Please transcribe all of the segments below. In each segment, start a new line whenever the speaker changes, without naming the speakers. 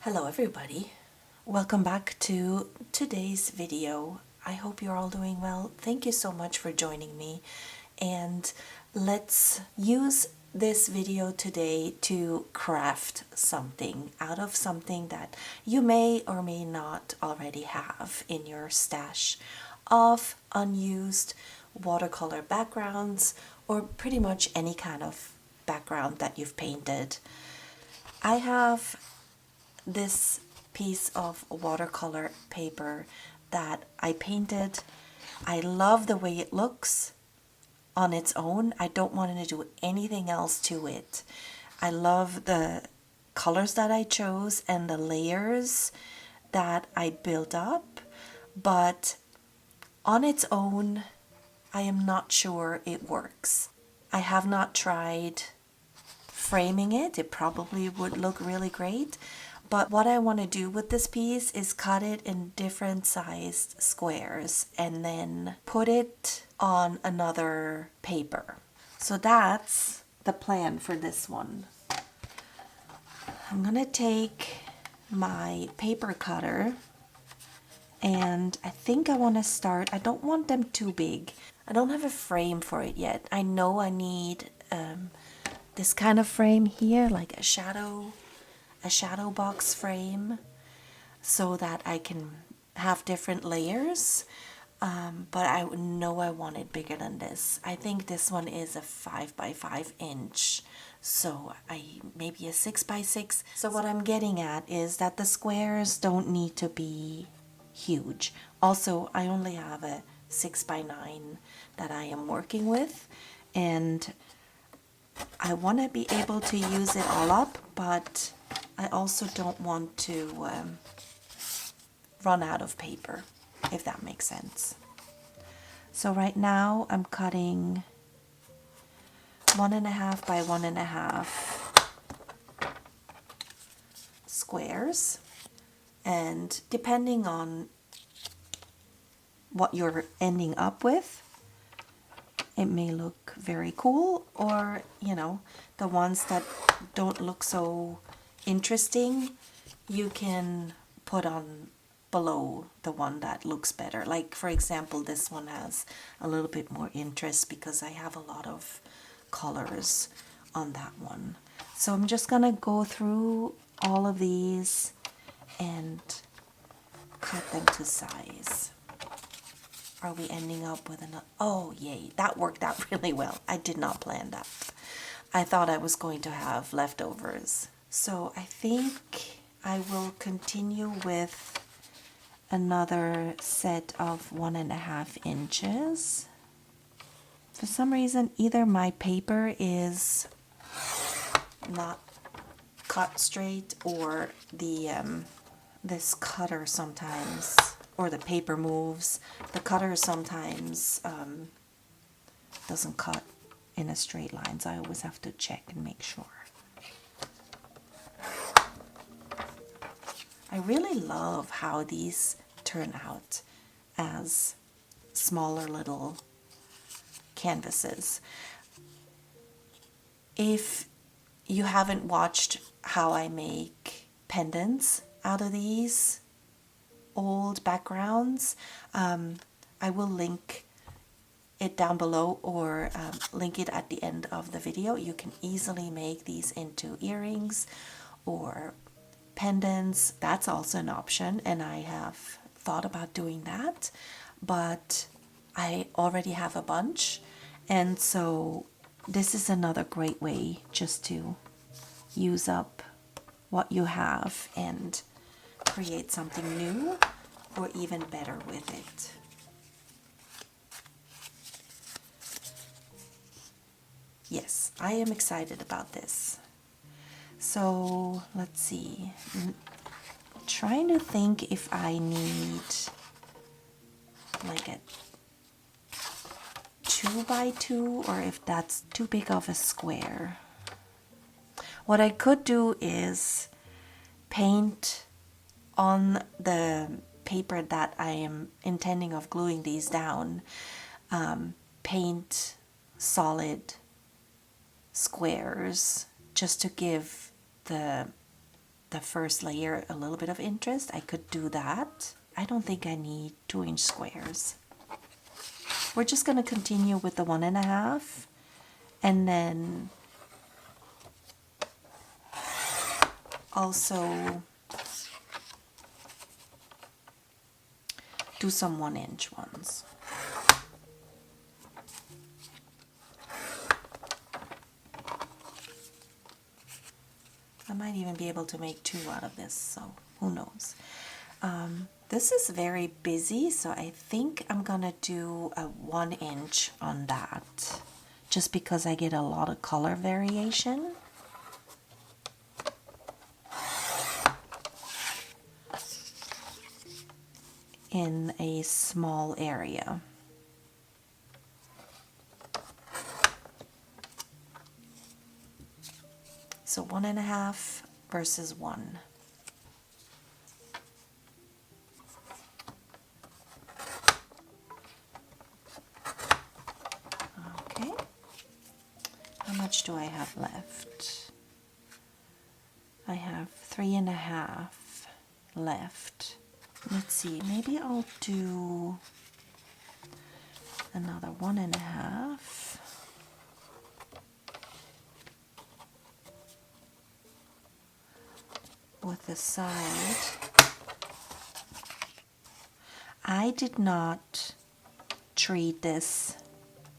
Hello everybody, welcome back to today's video. I hope you're all doing well. Thank you so much for joining me, and let's use this video today to craft something out of something that you may or may not already have in your stash of unused watercolor backgrounds, or pretty much any kind of background that you've painted. I have this piece of watercolor paper that I painted. I love the way it looks on its own. I don't want to do anything else to it. I love the colors that I chose and the layers that I built up, but on its own, I am not sure it works. I have not tried framing it. It probably would look really great. But what I want to do with this piece is cut it in different sized squares and then put it on another paper. So that's the plan for this one. I'm gonna take my paper cutter, and I think I want to start, I don't want them too big. I don't have a frame for it yet. I know I need this kind of frame here, like a shadow box frame, so that I can have different layers, but I know I want it bigger than this. I think this one is a 5 by 5 inch, so maybe a 6 by 6. So what I'm getting at is that the squares don't need to be huge. Also, I only have a 6 by 9 that I am working with, and I want to be able to use it all up, but I also don't want to run out of paper, if that makes sense. So right now I'm cutting 1.5 by 1.5 squares, and depending on what you're ending up with, it may look very cool, or the ones that don't look so interesting, you can put on below the one that looks better. Like, for example, this one has a little bit more interest because I have a lot of colors on that one. So I'm just gonna go through all of these and cut them to size. Are we ending up with another? Oh, yay, that worked out really well. I did not plan that. I thought I was going to have leftovers. So I think I will continue with another set of 1.5 inches. For some reason, either my paper is not cut straight, or the this cutter sometimes, or the paper moves. The cutter sometimes doesn't cut in a straight line, so I always have to check and make sure. I really love how these turn out as smaller little canvases. If you haven't watched how I make pendants out of these old backgrounds, I will link it down below, or link it at the end of the video. You can easily make these into earrings or pendants. That's also an option, and I have thought about doing that, but I already have a bunch, and so this is another great way just to use up what you have and create something new or even better with it. Yes, I am excited about this. So let's see, I'm trying to think if I need like a 2 by 2 or if that's too big of a square. What I could do is paint on the paper that I am intending of gluing these down, paint solid squares just to give the first layer a little bit of interest, I could do that. I don't think I need 2-inch squares. We're just going to continue with the 1.5 and then also do some 1-inch ones. I might even be able to make 2 out of this, so who knows. This is very busy, so I think I'm gonna do a 1-inch on that, just because I get a lot of color variation. In a small area. So 1.5 versus 1. Okay. How much do I have left? I have 3.5 left. Let's see, maybe I'll do another 1.5. With the side. I did not treat this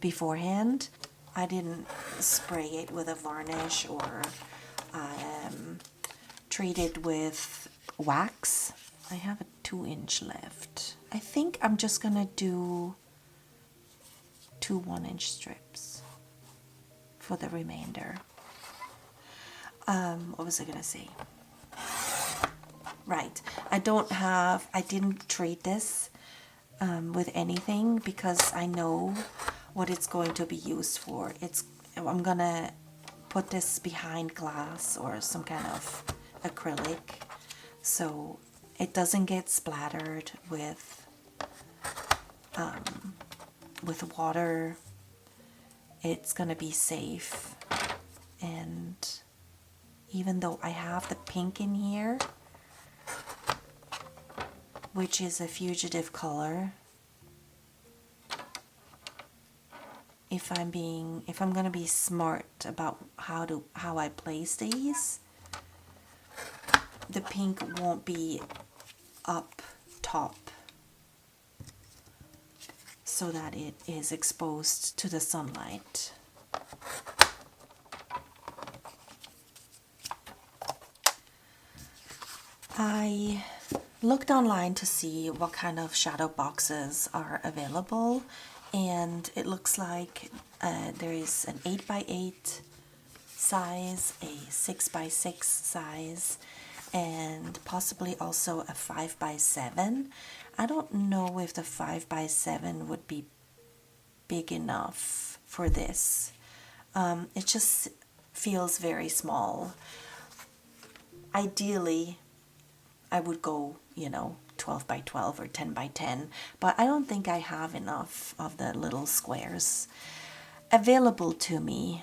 beforehand. I didn't spray it with a varnish or treat it with wax. I have a 2-inch left. I think I'm just gonna do 2 1-inch strips for the remainder. What was I gonna say? Right, I didn't treat this with anything because I know what it's going to be used for. I'm gonna put this behind glass or some kind of acrylic, so it doesn't get splattered with water. It's gonna be safe, and even though I have the pink in here, which is a fugitive color, if I'm gonna be smart about how I place these, the pink won't be up top so that it is exposed to the sunlight. I looked online to see what kind of shadow boxes are available, and it looks like there is an 8x8 size, a 6x6 size, and possibly also a 5x7. I don't know if the 5x7 would be big enough for this. It just feels very small. Ideally, I would go, 12x12 or 10x10, but I don't think I have enough of the little squares available to me.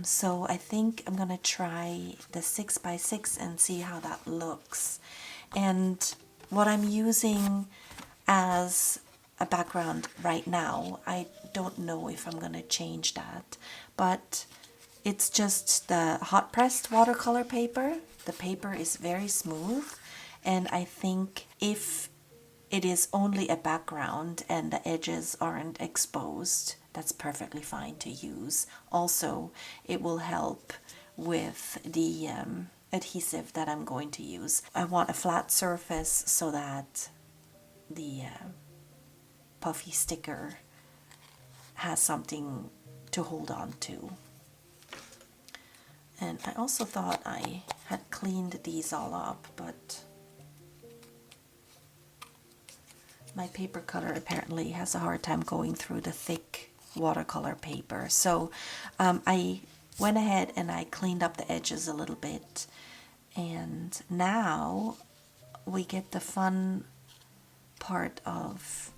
So I think I'm gonna try the 6x6 and see how that looks. And what I'm using as a background right now, I don't know if I'm gonna change that, but it's just the hot pressed watercolor paper. The paper is very smooth, and I think if it is only a background and the edges aren't exposed, that's perfectly fine to use. Also, it will help with the adhesive that I'm going to use. I want a flat surface so that the puffy sticker has something to hold on to. And I also thought I had cleaned these all up, but my paper cutter apparently has a hard time going through the thick watercolor paper. So I went ahead and I cleaned up the edges a little bit, and now we get the fun part of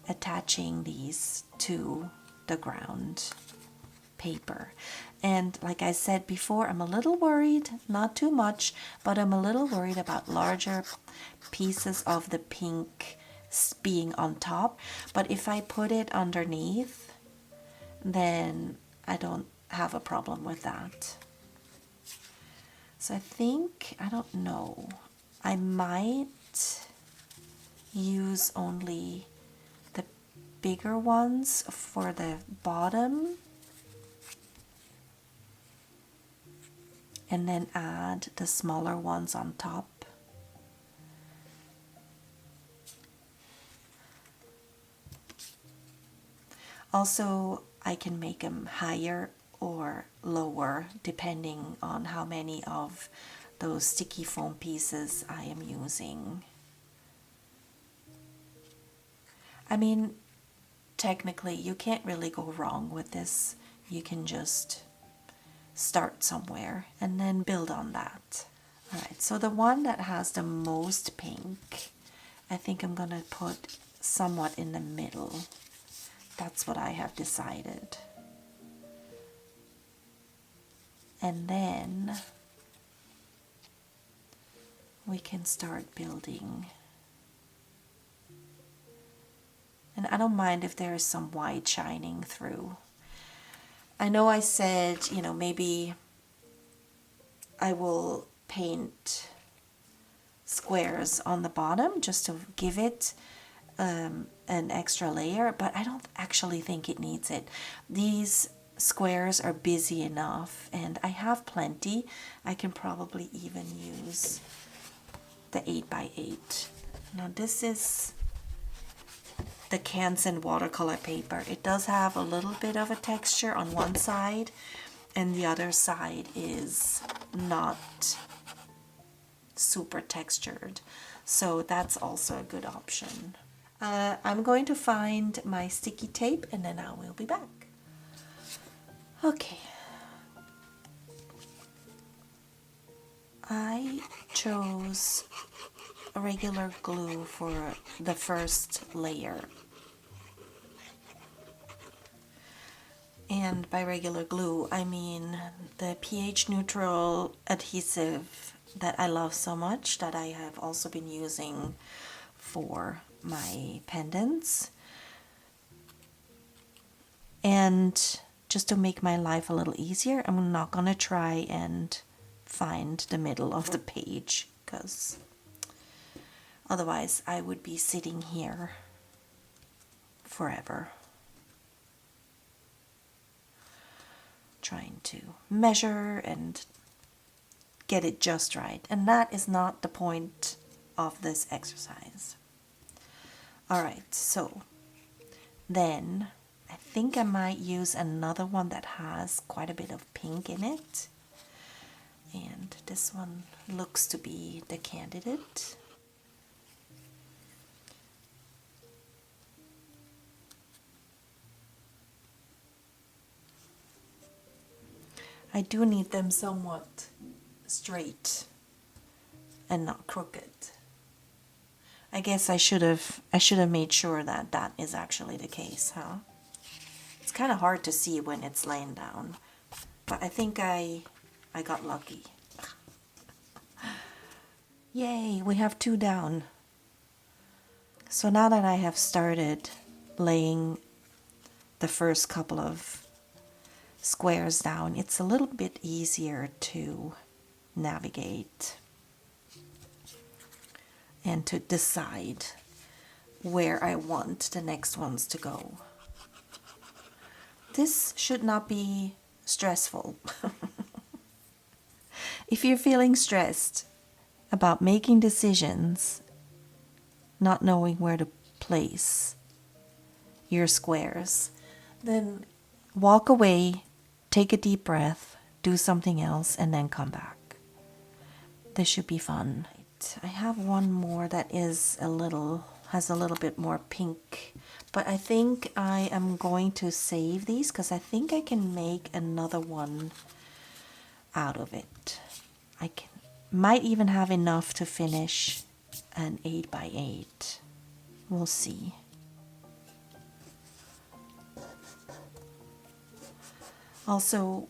attaching these to the ground paper. And like I said before, I'm a little worried, not too much, but I'm a little worried about larger pieces of the pink being on top. But if I put it underneath, then I don't have a problem with that. So I think, I don't know, I might use only the bigger ones for the bottom and then add the smaller ones on top. Also, I can make them higher or lower depending on how many of those sticky foam pieces I am using. I mean, technically you can't really go wrong with this. You can just start somewhere and then build on that. Alright, so the one that has the most pink, I think I'm gonna put somewhat in the middle. That's what I have decided. And then we can start building. And I don't mind if there is some white shining through. I know I said, you know, maybe I will paint squares on the bottom just to give it an extra layer, but I don't actually think it needs it. These squares are busy enough and I have plenty. I can probably even use the 8x8. Now this is the Canson watercolor paper. It does have a little bit of a texture on one side and the other side is not super textured, so that's also a good option. I'm going to find my sticky tape and then I will be back. Okay, I chose a regular glue for the first layer. And by regular glue, I mean the pH neutral adhesive that I love so much that I have also been using for my pendants. And just to make my life a little easier, I'm not gonna try and find the middle of the page because otherwise I would be sitting here forever trying to measure and get it just right, and that is not the point of this exercise. Alright, so then I think I might use another one that has quite a bit of pink in it, and this one looks to be the candidate. I do need them somewhat straight and not crooked. I guess I should have made sure that that is actually the case, huh? It's kind of hard to see when it's laying down, but I think I got lucky. Yay, we have 2 down. So now that I have started laying the first couple of squares down, it's a little bit easier to navigate and to decide where I want the next ones to go. This should not be stressful. If you're feeling stressed about making decisions, not knowing where to place your squares, then walk away, take a deep breath, do something else, and then come back. This should be fun. I have one more that has a little bit more pink, but I think I am going to save these because I think I can make another one out of it. Might even have enough to finish an 8x8. We'll see. Also,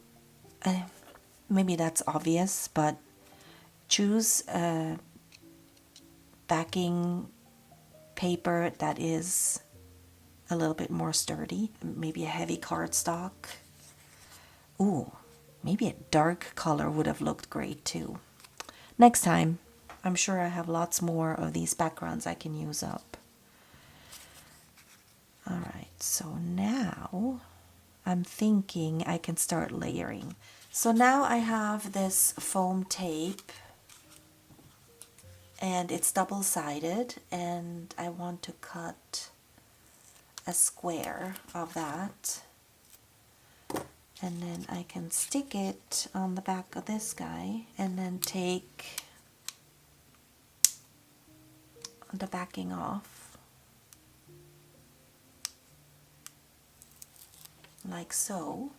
maybe that's obvious, but choose a backing paper that is a little bit more sturdy, maybe a heavy cardstock. Ooh, maybe a dark color would have looked great too. Next time, I'm sure I have lots more of these backgrounds I can use up. Alright, so now I'm thinking I can start layering. So now I have this foam tape and it's double-sided, and I want to cut a square of that, and then I can stick it on the back of this guy and then take the backing off like so,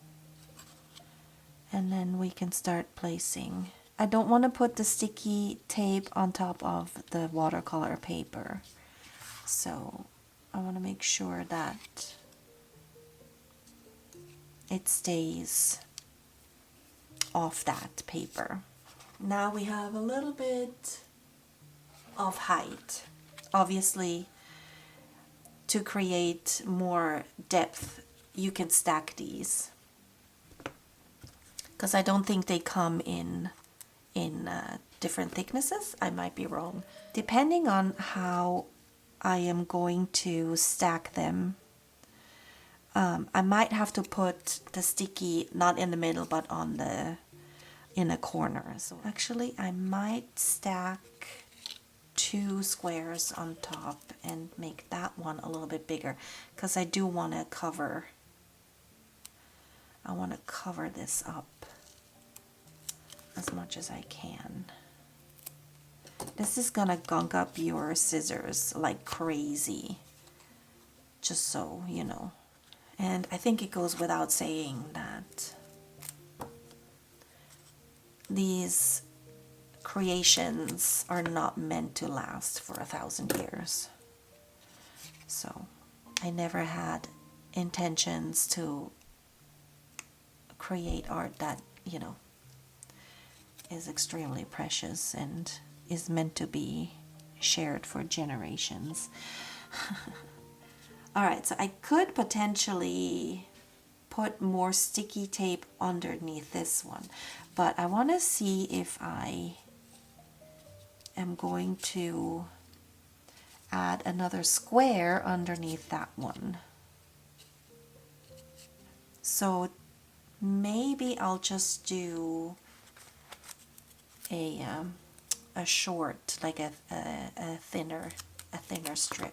and then we can start placing. I don't want to put the sticky tape on top of the watercolor paper, so I want to make sure that it stays off that paper. Now we have a little bit of height. Obviously, to create more depth, you can stack these, because I don't think they come in different thicknesses. I might be wrong. Depending on how I am going to stack them, I might have to put the sticky not in the middle but on in a corner. So actually I might stack 2 squares on top and make that one a little bit bigger, because I do want to cover this up as much as I can. This is gonna gunk up your scissors like crazy, just so you know. And I think it goes without saying that these creations are not meant to last for 1,000 years. So I never had intentions to create art that, you know, is extremely precious and is meant to be shared for generations. Alright, so I could potentially put more sticky tape underneath this one, but I want to see if I am going to add another square underneath that one. So maybe I'll just do a short, like a thinner strip.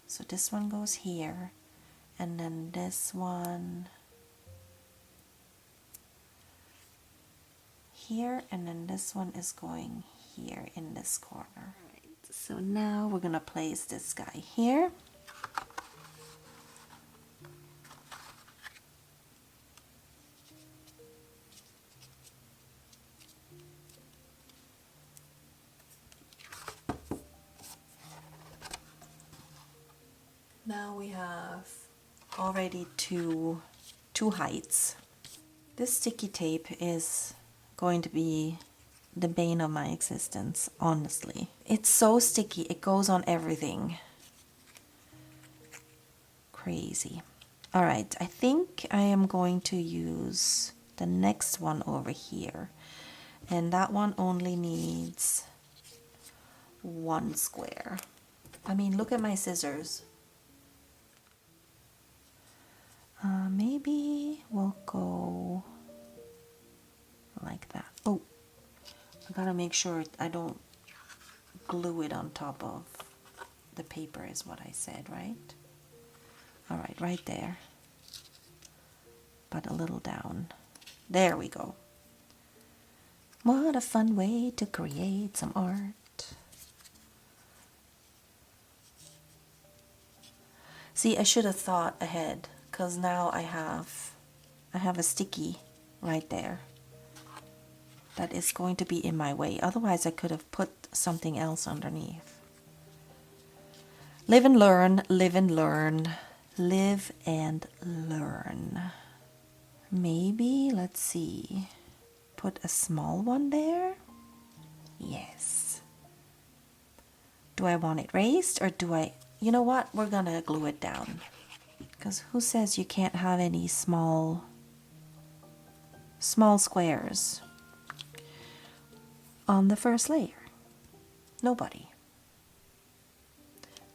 So this one goes here, and then this one here, and then this one is going here in this corner. Alright, so now we're gonna place this guy here. Now we have already two heights. This sticky tape is going to be the bane of my existence, honestly. It's so sticky, it goes on everything. Crazy. Alright, I think I am going to use the next one over here. And that one only needs 1 square. I mean, look at my scissors. Maybe we'll go like that. Oh, I gotta make sure I don't glue it on top of the paper is what I said, right? Alright, right there. But a little down. There we go. What a fun way to create some art. See, I should have thought ahead, because now I have a sticky right there that is going to be in my way. Otherwise I could have put something else underneath. Live and learn, live and learn. live and learn. Maybe, let's see, put a small one there. Yes. Do I want it raised or do I, you know what, we're gonna glue it down. Because who says you can't have any small squares on the first layer? Nobody.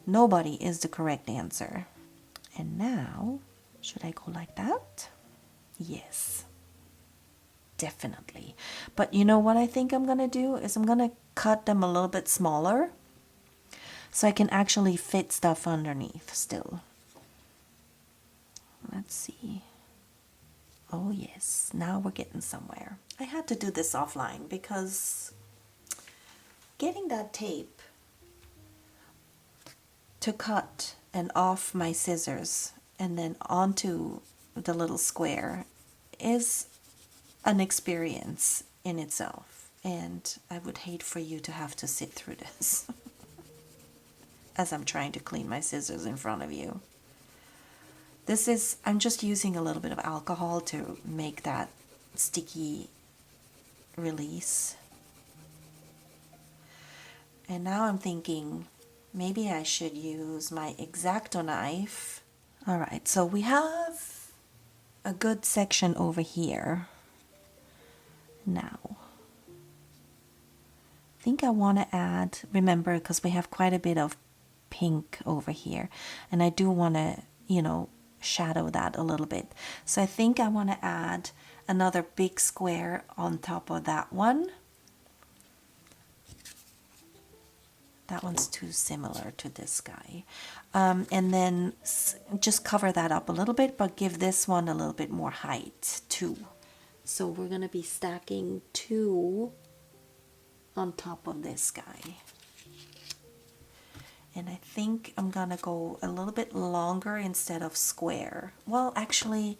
Nobody is the correct answer. And now, should I go like that? Yes. Definitely. But you know what I think I'm going to do is I'm going to cut them a little bit smaller so I can actually fit stuff underneath still. Let's see. Oh yes, now we're getting somewhere. I had to do this offline because getting that tape to cut and off my scissors and then onto the little square is an experience in itself, and I would hate for you to have to sit through this as I'm trying to clean my scissors in front of you. This is, I'm just using a little bit of alcohol to make that sticky release. And now I'm thinking maybe I should use my X-Acto knife. All right, so we have a good section over here. Now, I think I want to add, remember, because we have quite a bit of pink over here, and I do want to, you know, shadow that a little bit. So I think I want to add another big square on top of that one. That one's too similar to this guy. And then just cover that up a little bit, but give this one a little bit more height too. So we're going to be stacking two on top of this guy. And I think I'm going to go a little bit longer instead of square. Well, actually,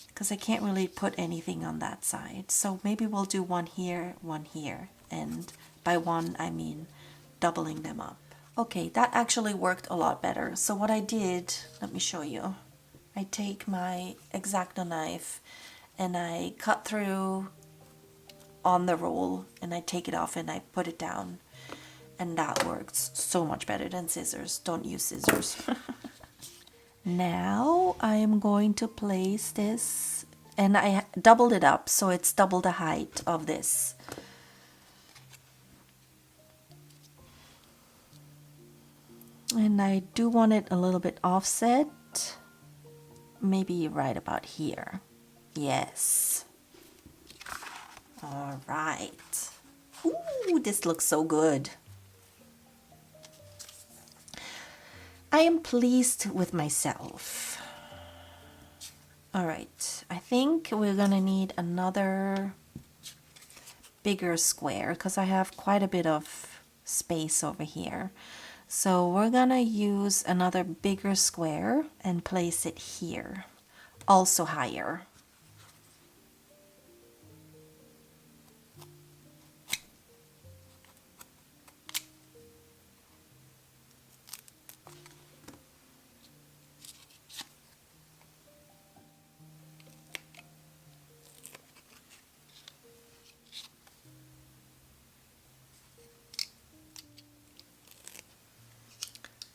because I can't really put anything on that side. So maybe we'll do one here, and by one I mean doubling them up. Okay, that actually worked a lot better. So what I did, let me show you. I take my X-Acto knife and I cut through on the roll and I take it off and I put it down. And that works so much better than scissors. Don't use scissors. Now I am going to place this, and I doubled it up so it's double the height of this. And I do want it a little bit offset, maybe right about here. Yes. All right. Ooh, this looks so good. I am pleased with myself. All right, I think we're gonna need another bigger square because I have quite a bit of space over here. So we're gonna use another bigger square and place it here, also higher.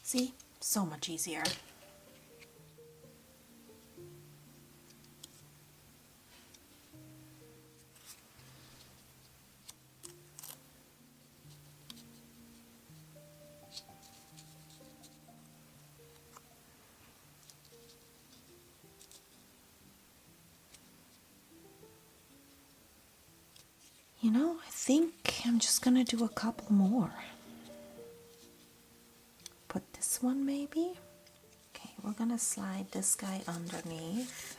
See, so much easier. You know, I think I'm just gonna do a couple more. Put this one maybe. Okay, we're gonna slide this guy underneath.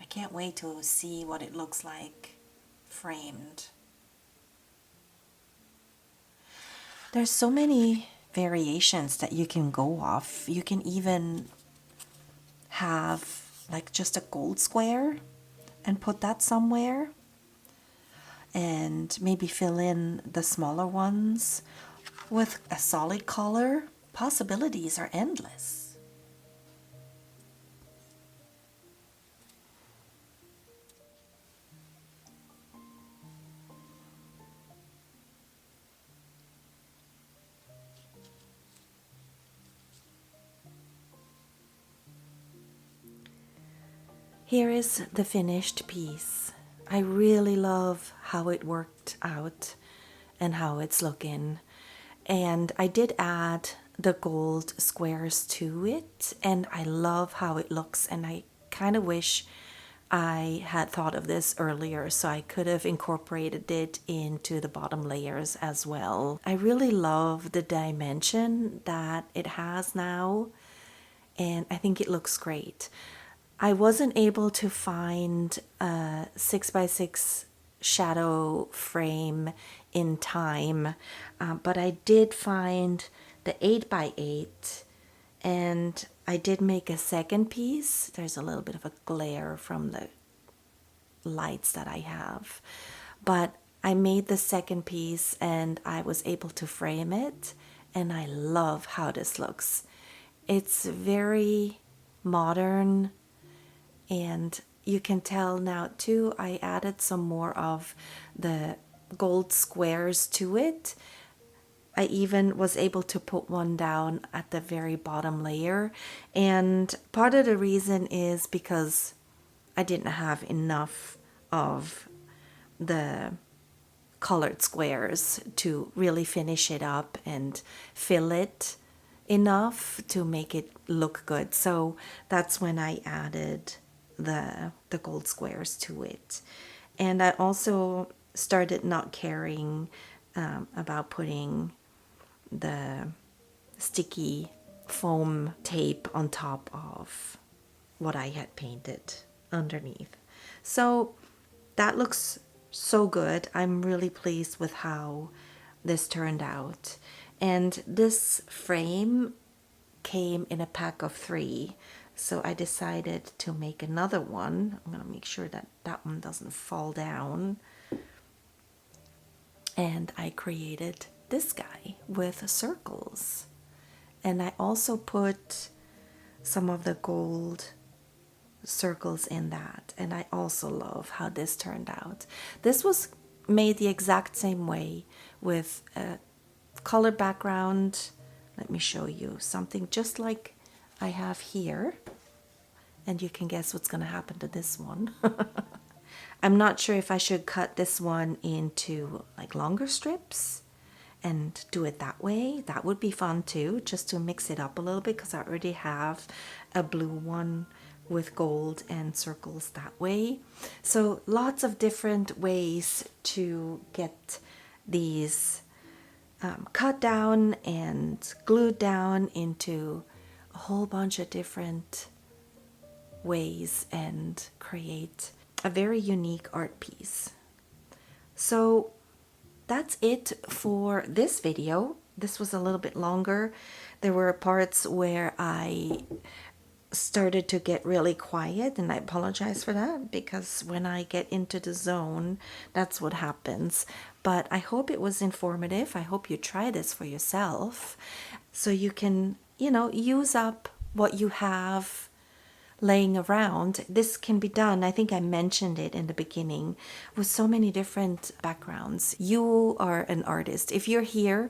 I can't wait to see what it looks like framed. There's so many variations that you can go off. You can even have like just a gold square and put that somewhere and maybe fill in the smaller ones with a solid color. Possibilities are endless. Here is the finished piece. I really love how it worked out and how it's looking. And I did add the gold squares to it, and I love how it looks, and I kind of wish I had thought of this earlier so I could have incorporated it into the bottom layers as well. I really love the dimension that it has now, and I think it looks great. I wasn't able to find a 6x6 shadow frame in time, but I did find the 8x8, and I did make a second piece. There's a little bit of a glare from the lights that I have, but I made the second piece and I was able to frame it, and I love how this looks. It's very modern, and you can tell now too, I added some more of the gold squares to it. I even was able to put one down at the very bottom layer, and part of the reason is because I didn't have enough of the colored squares to really finish it up and fill it enough to make it look good. So that's when I added the gold squares to it. And I also started not caring about putting the sticky foam tape on top of what I had painted underneath. So that looks so good. I'm really pleased with how this turned out. And this frame came in a pack of 3. So I decided to make another one. I'm going to make sure that that one doesn't fall down. And I created this guy with circles. And I also put some of the gold circles in that. And I also love how this turned out. This was made the exact same way with a color background. Let me show you something just like I have here, and you can guess what's going to happen to this one. I'm not sure if I should cut this one into like longer strips and do it that way. That would be fun too, just to mix it up a little bit, because I already have a blue one with gold and circles that way. So lots of different ways to get these cut down and glued down into a whole bunch of different ways and create a very unique art piece. So that's it for this video. This was a little bit longer. There were parts where I started to get really quiet, and I apologize for that, because when I get into the zone, that's what happens. But I hope it was informative. I hope you try this for yourself so you can, use up what you have laying around. This can be done, I think I mentioned it in the beginning, with so many different backgrounds. You are an artist. If you're here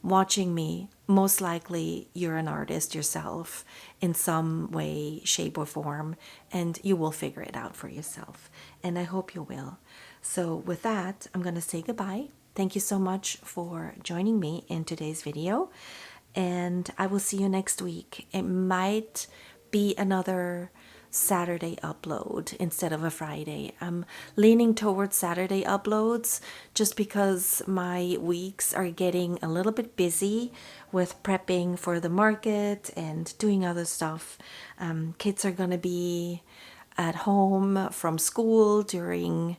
watching me, most likely you're an artist yourself in some way, shape, or form, and you will figure it out for yourself. And I hope you will. So with that, I'm going to say goodbye. Thank you so much for joining me in today's video, and I will see you next week. It might be another Saturday upload instead of a Friday. I'm leaning towards Saturday uploads just because my weeks are getting a little bit busy with prepping for the market and doing other stuff. Kids are going to be at home from school during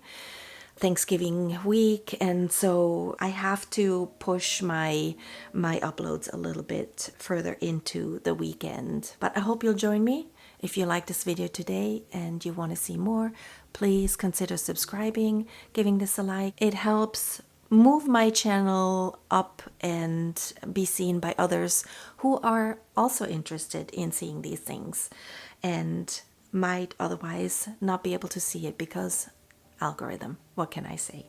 Thanksgiving week, and so I have to push my uploads a little bit further into the weekend. But I hope you'll join me, If you like this video today and you want to see more, please consider subscribing, giving this a like. It helps move my channel up and be seen by others who are also interested in seeing these things and might otherwise not be able to see it because algorithm. What can I say?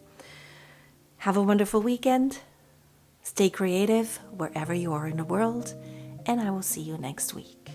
Have a wonderful weekend. Stay creative wherever you are in the world, and I will see you next week.